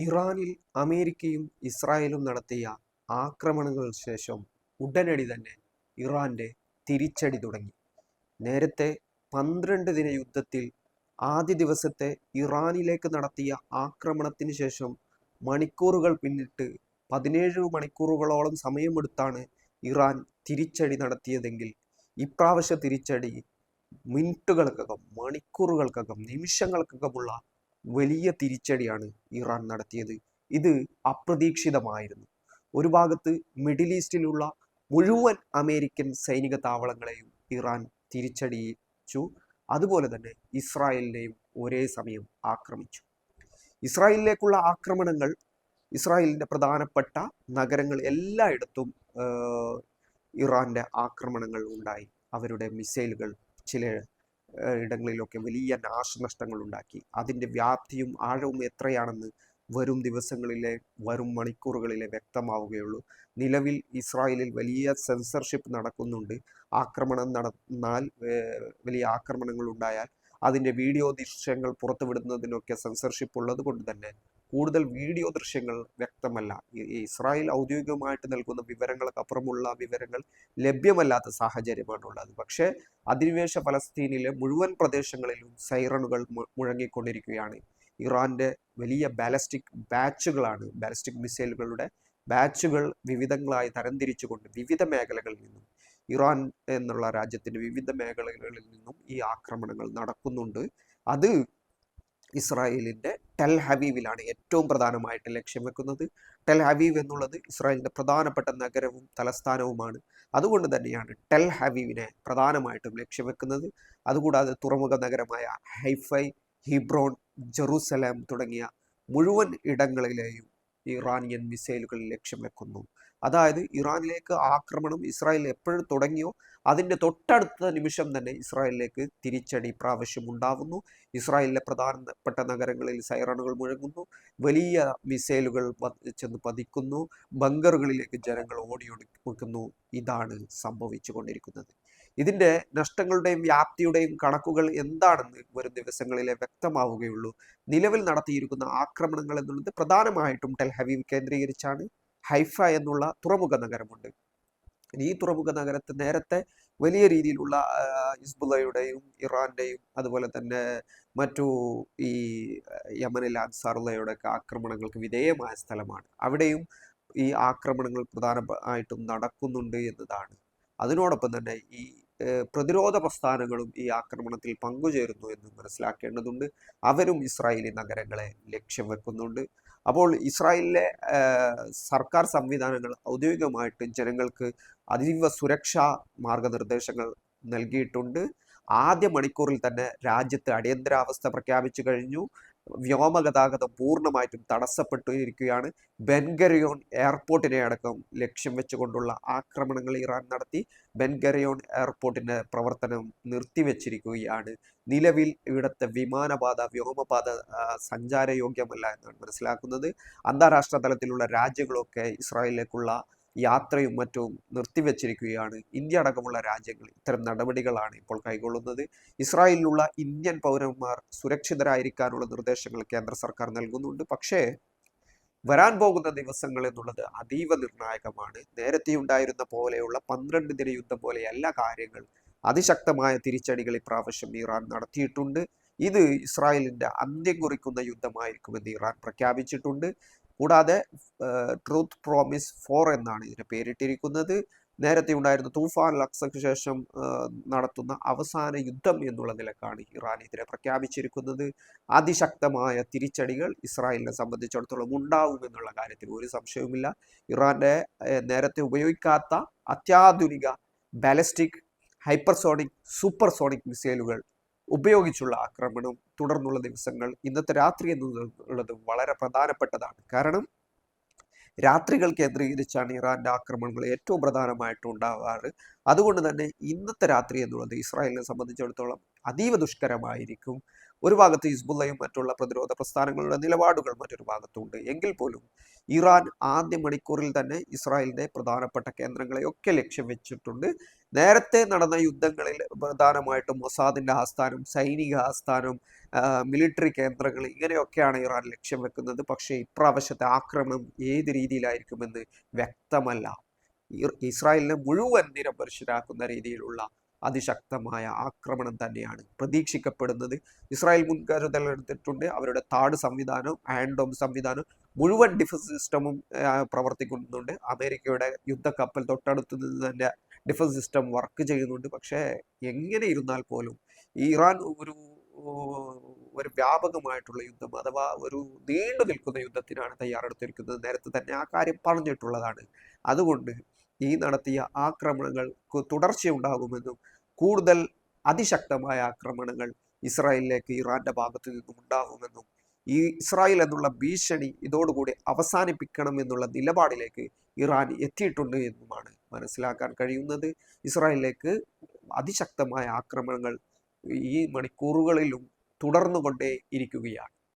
ഇറാനിൽ അമേരിക്കയും ഇസ്രായേലും നടത്തിയ ആക്രമണങ്ങൾക്ക് ശേഷം ഉടനടി തന്നെ ഇറാന്റെ തിരിച്ചടി തുടങ്ങി. നേരത്തെ 12 ദിന യുദ്ധത്തിൽ ആദ്യ ദിവസത്തെ ഇറാനിലേക്ക് നടത്തിയ ആക്രമണത്തിന് ശേഷം മണിക്കൂറുകൾ പിന്നിട്ട് 17 മണിക്കൂറുകളോളം സമയമെടുത്താണ് ഇറാൻ തിരിച്ചടി നടത്തിയതെങ്കിൽ ഇപ്രാവശ്യ തിരിച്ചടി മിനിറ്റുകൾക്കകം, മണിക്കൂറുകൾക്കകം, നിമിഷങ്ങൾക്കകമുള്ള വലിയ തിരിച്ചടിയാണ് ഇറാൻ നടത്തിയത്. ഇത് അപ്രതീക്ഷിതമായിരുന്നു. ഒരു ഭാഗത്ത് മിഡിൽ ഈസ്റ്റിലുള്ള മുഴുവൻ അമേരിക്കൻ സൈനിക താവളങ്ങളെയും ഇറാൻ തിരിച്ചടിച്ചു. അതുപോലെ തന്നെ ഇസ്രായേലിനെയും ഒരേ സമയം ആക്രമിച്ചു. ഇസ്രായേലിലേക്കുള്ള ആക്രമണങ്ങൾ, ഇസ്രായേലിന്റെ പ്രധാനപ്പെട്ട നഗരങ്ങൾ എല്ലായിടത്തും ഇറാന്റെ ആക്രമണങ്ങൾ ഉണ്ടായി. അവരുടെ മിസൈലുകൾ ചില ഇടങ്ങളിലൊക്കെ വലിയ നാശനഷ്ടങ്ങൾ ഉണ്ടാക്കി. അതിൻ്റെ വ്യാപ്തിയും ആഴവും എത്രയാണെന്ന് വരും ദിവസങ്ങളിലെ, വരും മണിക്കൂറുകളിലെ വ്യക്തമാവുകയുള്ളൂ. നിലവിൽ ഇസ്രായേലിൽ വലിയ സെൻസർഷിപ്പ് നടക്കുന്നുണ്ട്. ആക്രമണം നടന്നാൽ, വലിയ ആക്രമണങ്ങൾ ഉണ്ടായാൽ അതിൻ്റെ വീഡിയോ ദൃശ്യങ്ങൾ പുറത്തുവിടുന്നതിനൊക്കെ സെൻസർഷിപ്പ് ഉള്ളത് കൊണ്ട് തന്നെ കൂടുതൽ വീഡിയോ ദൃശ്യങ്ങൾ വ്യക്തമല്ല. ഇസ്രായേൽ ഔദ്യോഗികമായിട്ട് നൽകുന്ന വിവരങ്ങൾക്കപ്പുറമുള്ള വിവരങ്ങൾ ലഭ്യമല്ലാത്ത സാഹചര്യമാണുള്ളത്. പക്ഷേ അധിനിവേശ ഫലസ്തീനിലെ മുഴുവൻ പ്രദേശങ്ങളിലും സൈറണുകൾ മുഴങ്ങിക്കൊണ്ടിരിക്കുകയാണ്. ഇറാന്റെ വലിയ ബാലിസ്റ്റിക് മിസൈലുകളുടെ ബാച്ചുകൾ വിവിധങ്ങളായി തരംതിരിച്ചുകൊണ്ട് വിവിധ മേഖലകളിൽ നിന്നും, ഇറാൻ എന്നുള്ള രാജ്യത്തിന്റെ വിവിധ മേഖലകളിൽ നിന്നും ഈ ആക്രമണങ്ങൾ നടക്കുന്നുണ്ട്. അത് ഇസ്രായേലിന്റെ ടെൽ ഹവീവിലാണ് ഏറ്റവും പ്രധാനമായിട്ട് ലക്ഷ്യം വെക്കുന്നത്. ടെൽ ഹവീവ് എന്നുള്ളത് ഇസ്രായേലിന്റെ പ്രധാനപ്പെട്ട നഗരവും തലസ്ഥാനവുമാണ്. അതുകൊണ്ട് തന്നെയാണ് ടെൽ ഹവീവിനെ പ്രധാനമായിട്ടും ലക്ഷ്യം വെക്കുന്നത്. അതുകൂടാതെ തുറമുഖ നഗരമായ ഹൈഫൈ, ഹിബ്രോൺ, ജെറൂസലേം തുടങ്ങിയ മുഴുവൻ ഇടങ്ങളിലെയും ഇറാനിയൻ മിസൈലുകൾ ലക്ഷ്യം വെക്കുന്നു. അതായത് ഇറാനിലേക്ക് ആക്രമണം ഇസ്രായേൽ എപ്പോഴും തുടങ്ങിയോ അതിൻ്റെ തൊട്ടടുത്ത നിമിഷം തന്നെ ഇസ്രായേലിലേക്ക് തിരിച്ചടി പ്രാവശ്യം ഉണ്ടാവുന്നു. ഇസ്രായേലിലെ പ്രധാനപ്പെട്ട നഗരങ്ങളിൽ സൈറണുകൾ മുഴങ്ങുന്നു, വലിയ മിസൈലുകൾ ചെന്ന് പതിക്കുന്നു, ബങ്കറുകളിലേക്ക് ജനങ്ങൾ ഓടിയൊടുക്കുന്നു. ഇതാണ് സംഭവിച്ചു കൊണ്ടിരിക്കുന്നത്. ഇതിൻ്റെ നഷ്ടങ്ങളുടെയും വ്യാപ്തിയുടെയും കണക്കുകൾ എന്താണെന്ന് വരും ദിവസങ്ങളിലെ വ്യക്തമാവുകയുള്ളൂ. നിലവിൽ നടത്തിയിരിക്കുന്ന ആക്രമണങ്ങൾ എന്നുള്ളത് പ്രധാനമായിട്ടും ടെൽ ഹവീവ് കേന്ദ്രീകരിച്ചാണ്. ഹൈഫ എന്നുള്ള തുറമുഖ നഗരമുണ്ട്. ഈ തുറമുഖ നഗരത്തെ നേരത്തെ വലിയ രീതിയിലുള്ള ഹിസ്ബുള്ളയുടെയും ഇറാന്റെയും അതുപോലെ തന്നെ മറ്റു ഈ യമനിലെ അൻസാറുള്ളയുടെ ഒക്കെ ആക്രമണങ്ങൾക്ക് വിധേയമായ സ്ഥലമാണ്. അവിടെയും ഈ ആക്രമണങ്ങൾ പ്രധാനമായിട്ടും നടക്കുന്നുണ്ട് എന്നതാണ്. അതിനോടൊപ്പം തന്നെ ഈ പ്രതിരോധ പ്രസ്ഥാനങ്ങളും ഈ ആക്രമണത്തിൽ പങ്കുചേരുന്നു എന്ന് മനസ്സിലാക്കേണ്ടതുണ്ട്. അവരും ഇസ്രായേലി നഗരങ്ങളെ ലക്ഷ്യം വെക്കുന്നുണ്ട്. അപ്പോൾ ഇസ്രായേലിലെ സർക്കാർ സംവിധാനങ്ങൾ ഔദ്യോഗികമായിട്ട് ജനങ്ങൾക്ക് അതീവ സുരക്ഷാ മാർഗനിർദ്ദേശങ്ങൾ നൽകിയിട്ടുണ്ട്. ആദ്യ മണിക്കൂറിൽ തന്നെ രാജ്യത്ത് അടിയന്തരാവസ്ഥ പ്രഖ്യാപിച്ചു കഴിഞ്ഞു. വ്യോമഗതാഗതം പൂർണ്ണമായിട്ടും തടസ്സപ്പെട്ടിരിക്കുകയാണ്. ബെൻഗറിയോൺ എയർപോർട്ടിനെ അടക്കം ലക്ഷ്യം വെച്ചുകൊണ്ടുള്ള ആക്രമണങ്ങൾ ഇറാൻ നടത്തി. ബെൻഗറിയോൺ എയർപോർട്ടിന്റെ പ്രവർത്തനം നിർത്തിവെച്ചിരിക്കുകയാണ്. നിലവിൽ ഇവിടുത്തെ വിമാനപാത, വ്യോമപാത സഞ്ചാരയോഗ്യമല്ല എന്നാണ് മനസ്സിലാക്കുന്നത്. അന്താരാഷ്ട്ര തലത്തിലുള്ള രാജ്യങ്ങളൊക്കെ ഇസ്രായേലിലേക്കുള്ള യാത്രയും മറ്റും നിർത്തിവെച്ചിരിക്കുകയാണ്. ഇന്ത്യ അടക്കമുള്ള രാജ്യങ്ങൾ ഇത്തരം നടപടികളാണ് ഇപ്പോൾ കൈക്കൊള്ളുന്നത്. ഇസ്രായേലിലുള്ള ഇന്ത്യൻ പൗരന്മാർ സുരക്ഷിതരായിരിക്കാനുള്ള നിർദ്ദേശങ്ങൾ കേന്ദ്ര സർക്കാർ നൽകുന്നുണ്ട്. പക്ഷേ വരാൻ പോകുന്ന ദിവസങ്ങൾ എന്നുള്ളത് അതീവ നിർണായകമാണ്. നേരത്തെ ഉണ്ടായിരുന്ന പോലെയുള്ള 12 ദിന യുദ്ധം പോലെയല്ല കാര്യങ്ങൾ. അതിശക്തമായ തിരിച്ചടികൾ ഇപ്രാവശ്യം ഇറാൻ നടത്തിയിട്ടുണ്ട്. ഇത് ഇസ്രായേലിന്റെ അന്ത്യം കുറിക്കുന്ന യുദ്ധമായിരിക്കുമെന്ന് ഇറാൻ പ്രഖ്യാപിച്ചിട്ടുണ്ട്. കൂടാതെ ട്രൂത്ത് പ്രോമിസ് 4 എന്നാണ് ഇതിനെ പേരിട്ടിരിക്കുന്നത്. നേരത്തെ ഉണ്ടായിരുന്ന തൂഫാൻ ലക്സയ്ക്ക് ശേഷം നടത്തുന്ന അവസാന യുദ്ധം എന്നുള്ള നിലക്കാണ് ഇറാൻ ഇതിനെ പ്രഖ്യാപിച്ചിരിക്കുന്നത്. അതിശക്തമായ തിരിച്ചടികൾ ഇസ്രായേലിനെ സംബന്ധിച്ചിടത്തോളം ഉണ്ടാവും എന്നുള്ള കാര്യത്തിൽ ഒരു സംശയവുമില്ല. ഇറാന്റെ നേരത്തെ ഉപയോഗിക്കാത്ത അത്യാധുനിക ബാലിസ്റ്റിക്, ഹൈപ്പർസോണിക്, സൂപ്പർസോണിക് മിസൈലുകൾ ഉപയോഗിച്ചുള്ള ആക്രമണം തുടർന്നുള്ള ദിവസങ്ങൾ, ഇന്നത്തെ രാത്രി എന്നുള്ളത് വളരെ പ്രധാനപ്പെട്ടതാണ്. കാരണം രാത്രികൾ കേന്ദ്രീകരിച്ചാണ് ഇറാന്റെ ആക്രമണങ്ങൾ ഏറ്റവും പ്രധാനമായിട്ടും ഉണ്ടാവാറ്. അതുകൊണ്ട് തന്നെ ഇന്നത്തെ രാത്രി എന്നുള്ളത് ഇസ്രായേലിനെ സംബന്ധിച്ചിടത്തോളം അതീവ ദുഷ്കരമായിരിക്കും. ഒരു ഭാഗത്ത് ഹിസ്ബുള്ളയും മറ്റുള്ള പ്രതിരോധ പ്രസ്ഥാനങ്ങളുടെ നിലപാടുകൾ മറ്റൊരു ഭാഗത്തുണ്ട്. എങ്കിൽ പോലും ഇറാൻ ആദ്യ മണിക്കൂറിൽ തന്നെ ഇസ്രായേലിന്റെ പ്രധാനപ്പെട്ട കേന്ദ്രങ്ങളെയൊക്കെ ലക്ഷ്യം വെച്ചിട്ടുണ്ട്. നേരത്തെ നടന്ന യുദ്ധങ്ങളിൽ പ്രധാനമായിട്ടും മൊസാദിന്റെ ആസ്ഥാനം, സൈനിക ആസ്ഥാനം, മിലിറ്ററി കേന്ദ്രങ്ങൾ, ഇങ്ങനെയൊക്കെയാണ് ഇറാൻ ലക്ഷ്യം വെക്കുന്നത്. പക്ഷേ ഇപ്രാവശ്യത്തെ ആക്രമണം ഏത് രീതിയിലായിരിക്കുമെന്ന് വ്യക്തമല്ല. ഇസ്രായേലിനെ മുഴുവൻ നിരപരിശരാക്കുന്ന രീതിയിലുള്ള അതിശക്തമായ ആക്രമണം തന്നെയാണ് പ്രതീക്ഷിക്കപ്പെടുന്നത്. ഇസ്രായേൽ മുൻകരുതൽ എടുത്തിട്ടുണ്ട്. അവരുടെ താഡ് സംവിധാനം, അയൺ ഡോം സംവിധാനം, മുഴുവൻ ഡിഫൻസ് സിസ്റ്റമും പ്രവർത്തിക്കുന്നുണ്ട്. അമേരിക്കയുടെ യുദ്ധക്കപ്പൽ തൊട്ടടുത്ത് നിന്ന് തന്നെ ഡിഫൻസ് സിസ്റ്റം വർക്ക് ചെയ്യുന്നുണ്ട്. പക്ഷേ എങ്ങനെ ഇരുന്നാൽ പോലും ഇറാൻ ഒരു വ്യാപകമായിട്ടുള്ള യുദ്ധം, അഥവാ ഒരു നീണ്ടു നിൽക്കുന്ന യുദ്ധത്തിനാണ് തയ്യാറെടുത്തിരിക്കുന്നത്. നേരത്തെ തന്നെ ആ കാര്യം പറഞ്ഞിട്ടുള്ളതാണ്. അതുകൊണ്ട് ഈ നടത്തിയ ആക്രമണങ്ങൾക്ക് തുടർച്ചയുണ്ടാകുമെന്നും കൂടുതൽ അതിശക്തമായ ആക്രമണങ്ങൾ ഇസ്രായേലിലേക്ക് ഇറാന്റെ ഭാഗത്തു നിന്നും ഉണ്ടാകുമെന്നും ഈ ഇസ്രായേൽ എന്നുള്ള ഭീഷണി ഇതോടുകൂടി അവസാനിപ്പിക്കണം എന്നുള്ള നിലപാടിലേക്ക് ഇറാൻ എത്തിയിട്ടുണ്ട് എന്നുമാണ് മനസ്സിലാക്കാൻ കഴിയുന്നത്. ഇസ്രായേലിലേക്ക് അതിശക്തമായ ആക്രമണങ്ങൾ ഈ മണിക്കൂറുകളിലും തുടർന്നുകൊണ്ടേ ഇരിക്കുകയാണ്.